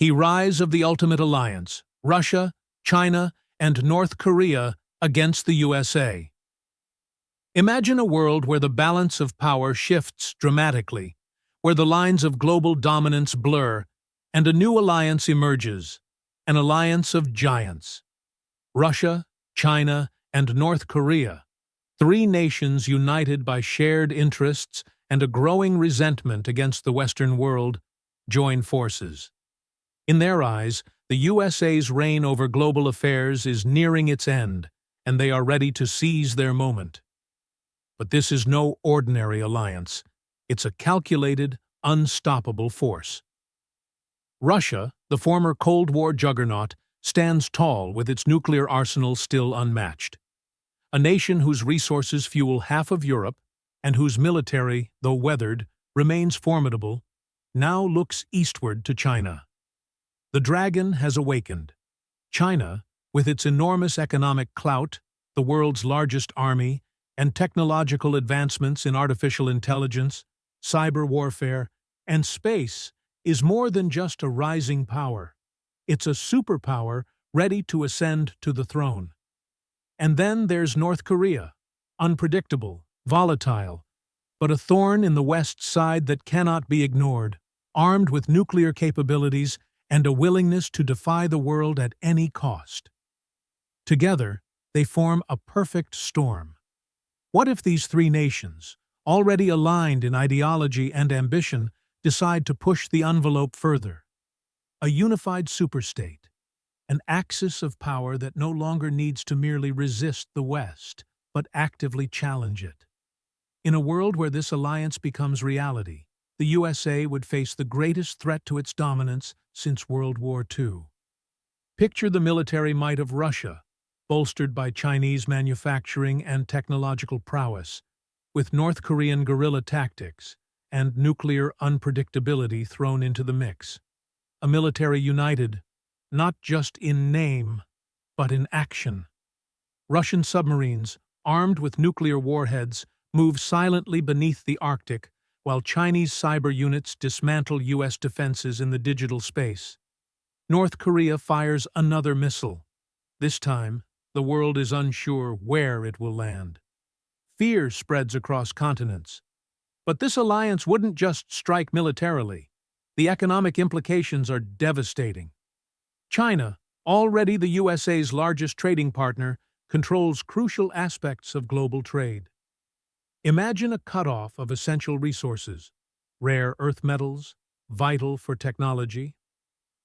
Rise of the ultimate alliance, Russia, China, and North Korea against the USA. Imagine a world where the balance of power shifts dramatically, where the lines of global dominance blur, and a new alliance emerges, an alliance of giants. Russia, China, and North Korea, three nations united by shared interests and a growing resentment against the Western world, join forces. In their eyes, the USA's reign over global affairs is nearing its end, and they are ready to seize their moment. But this is no ordinary alliance. It's a calculated, unstoppable force. Russia, the former Cold War juggernaut, stands tall with its nuclear arsenal still unmatched. A nation whose resources fuel half of Europe, and whose military, though weathered, remains formidable, now looks eastward to China. The dragon has awakened. China, with its enormous economic clout, the world's largest army, and technological advancements in artificial intelligence, cyber warfare, and space, is more than just a rising power. It's a superpower ready to ascend to the throne. And then there's North Korea, unpredictable, volatile, but a thorn in the West's side that cannot be ignored, armed with nuclear capabilities and a willingness to defy the world at any cost. Together, they form a perfect storm. What if these three nations, already aligned in ideology and ambition, decide to push the envelope further? A unified superstate, an axis of power that no longer needs to merely resist the West, but actively challenge it. In a world where this alliance becomes reality, the USA would face the greatest threat to its dominance since World War II. Picture the military might of Russia, bolstered by Chinese manufacturing and technological prowess, with North Korean guerrilla tactics and nuclear unpredictability thrown into the mix. A military united, not just in name, but in action. Russian submarines, armed with nuclear warheads, move silently beneath the Arctic, while Chinese cyber units dismantle U.S. defenses in the digital space. North Korea fires another missile. This time, the world is unsure where it will land. Fear spreads across continents. But this alliance wouldn't just strike militarily. The economic implications are devastating. China, already the USA's largest trading partner, controls crucial aspects of global trade. Imagine a cutoff of essential resources, rare earth metals, vital for technology,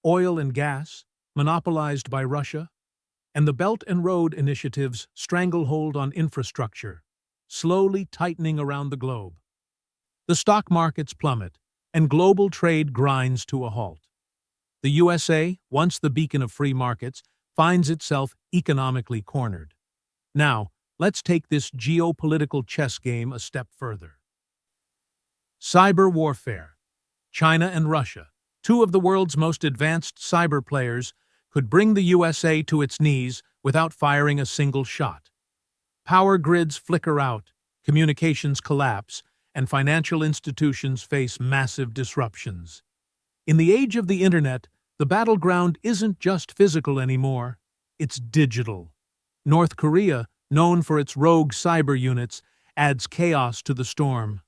oil and gas, monopolized by Russia, and the Belt and Road Initiative's stranglehold on infrastructure, slowly tightening around the globe. The stock markets plummet, and global trade grinds to a halt. The USA, once the beacon of free markets, finds itself economically cornered. Now, let's take this geopolitical chess game a step further. Cyber warfare. China and Russia, two of the world's most advanced cyber players, could bring the USA to its knees without firing a single shot. Power grids flicker out, communications collapse, and financial institutions face massive disruptions. In the age of the internet, the battleground isn't just physical anymore, it's digital. North Korea, known for its rogue cyber units, adds chaos to the storm.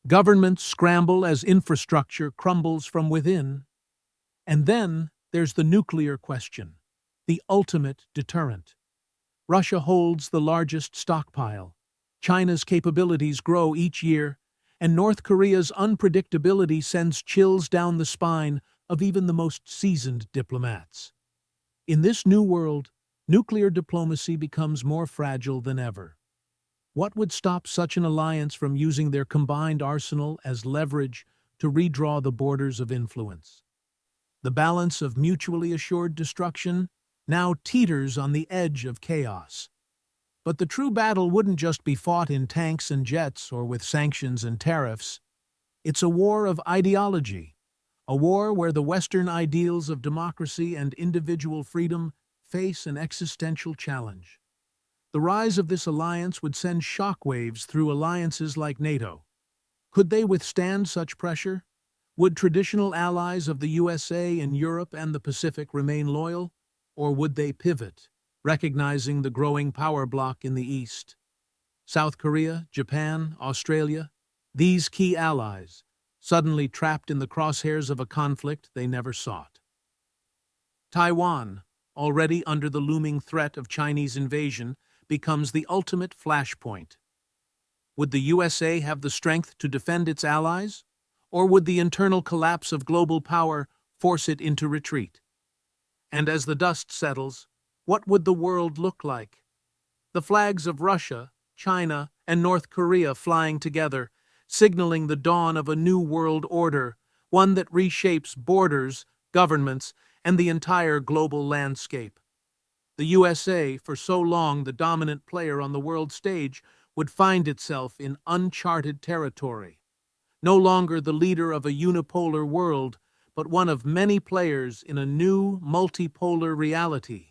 Governments scramble as infrastructure crumbles from within. And then there's the nuclear question, the ultimate deterrent. Russia holds the largest stockpile. China's capabilities grow each year, and North Korea's unpredictability sends chills down the spine of even the most seasoned diplomats. In this new world, nuclear diplomacy becomes more fragile than ever. What would stop such an alliance from using their combined arsenal as leverage to redraw the borders of influence? The balance of mutually assured destruction now teeters on the edge of chaos. But the true battle wouldn't just be fought in tanks and jets or with sanctions and tariffs. It's a war of ideology, a war where the Western ideals of democracy and individual freedom face an existential challenge. The rise of this alliance would send shockwaves through alliances like NATO. Could they withstand such pressure? Would traditional allies of the USA in Europe and the Pacific remain loyal, or would they pivot, recognizing the growing power block in the East? South Korea, Japan, Australia, these key allies, suddenly trapped in the crosshairs of a conflict they never sought. Taiwan, already under the looming threat of Chinese invasion, becomes the ultimate flashpoint. Would the USA have the strength to defend its allies, or would the internal collapse of global power force it into retreat? And as the dust settles, what would the world look like? The flags of Russia, China, and North Korea flying together, signaling the dawn of a new world order, one that reshapes borders, governments, and the entire global landscape. The USA, for so long the dominant player on the world stage, would find itself in uncharted territory. No longer the leader of a unipolar world, but one of many players in a new multipolar reality.